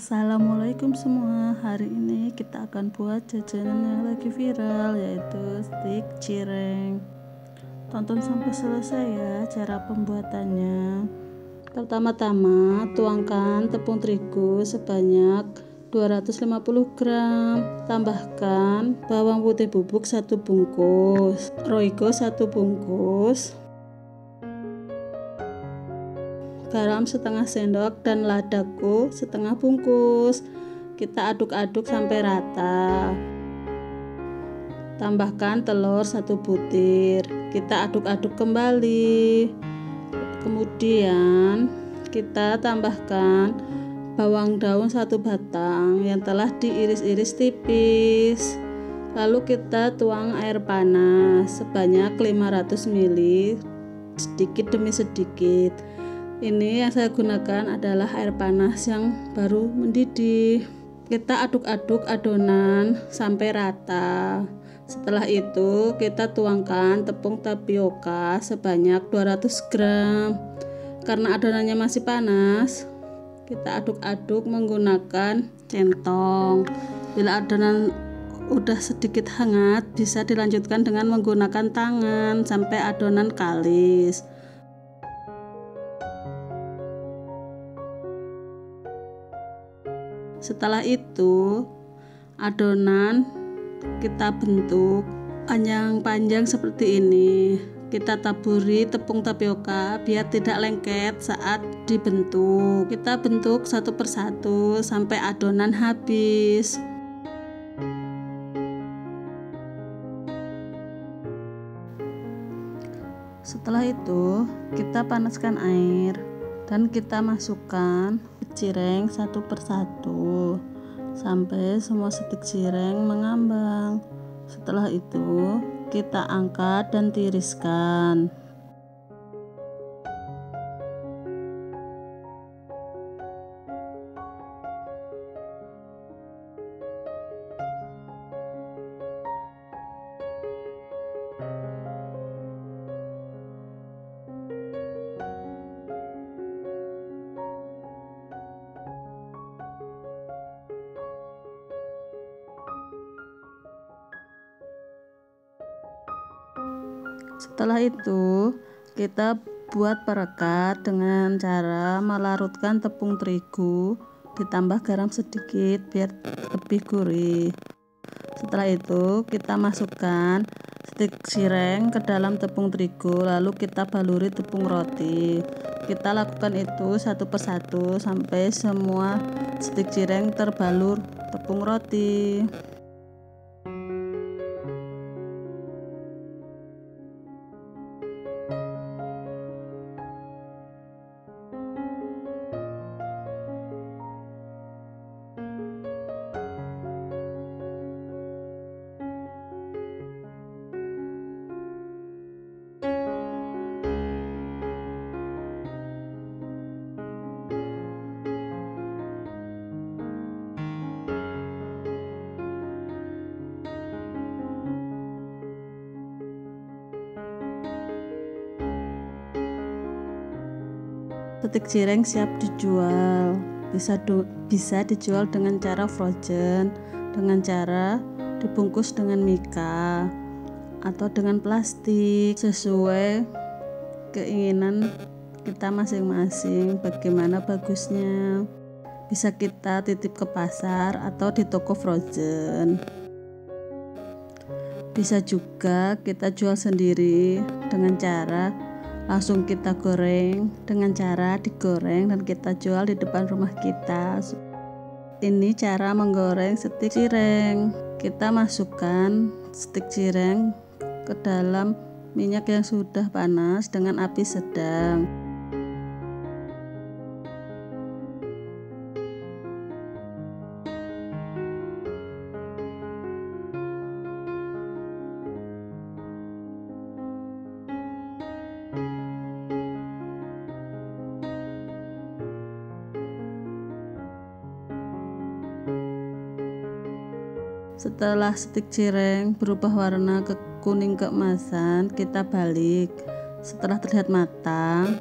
Assalamualaikum semua. Hari ini kita akan buat jajanan yang lagi viral, yaitu stik cireng. Tonton sampai selesai ya cara pembuatannya. Pertama-tama tuangkan tepung terigu sebanyak 250 gram. Tambahkan bawang putih bubuk 1 bungkus, roiko 1 bungkus, garam setengah sendok, dan ladaku setengah bungkus. Kita aduk-aduk sampai rata. Tambahkan telur 1 butir. Kita aduk-aduk kembali. Kemudian kita tambahkan bawang daun 1 batang yang telah diiris-iris tipis. Lalu kita tuang air panas sebanyak 500 ml, sedikit demi sedikit. Ini yang saya gunakan adalah air panas yang baru mendidih. Kita aduk-aduk adonan sampai rata. Setelah itu kita tuangkan tepung tapioka sebanyak 200 gram. Karena adonannya masih panas, kita aduk-aduk menggunakan centong. Bila adonan udah sedikit hangat, bisa dilanjutkan dengan menggunakan tangan sampai adonan kalis. Setelah itu adonan kita bentuk panjang-panjang seperti ini. Kita taburi tepung tapioka biar tidak lengket saat dibentuk. Kita bentuk satu persatu sampai adonan habis. Setelah itu kita panaskan air dan kita masukkan cireng satu persatu sampai semua stik cireng mengambang. Setelah itu kita angkat dan tiriskan. Setelah itu kita buat perekat dengan cara melarutkan tepung terigu ditambah garam sedikit biar lebih gurih. Setelah itu kita masukkan stik cireng ke dalam tepung terigu, lalu kita baluri tepung roti. Kita lakukan itu satu persatu sampai semua stik cireng terbalur tepung roti. Stik cireng siap dijual. Bisa dijual dengan cara frozen, dengan cara dibungkus dengan mika atau dengan plastik, sesuai keinginan kita masing-masing bagaimana bagusnya. Bisa kita titip ke pasar atau di toko frozen. Bisa juga kita jual sendiri dengan cara langsung kita goreng, dengan cara digoreng dan kita jual di depan rumah kita. Ini cara menggoreng stik cireng. Kita masukkan stik cireng ke dalam minyak yang sudah panas dengan api sedang. Setelah stik cireng berubah warna ke kuning keemasan, kita balik. Setelah terlihat matang,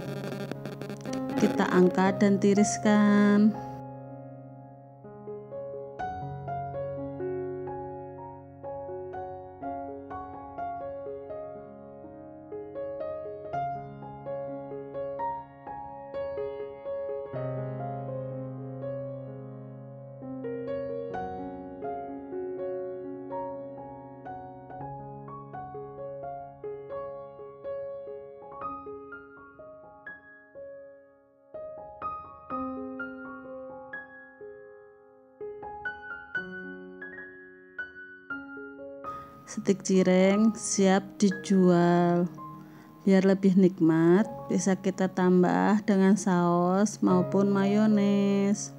kita angkat dan tiriskan. Stik cireng siap dijual. Biar lebih nikmat, bisa kita tambah dengan saus maupun mayones.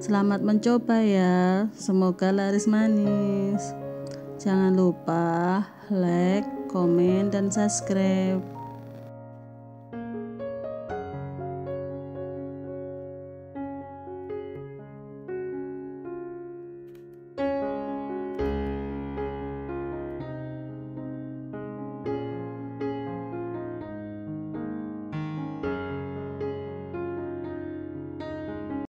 Selamat mencoba ya, semoga laris manis. Jangan lupa like, komen, dan subscribe.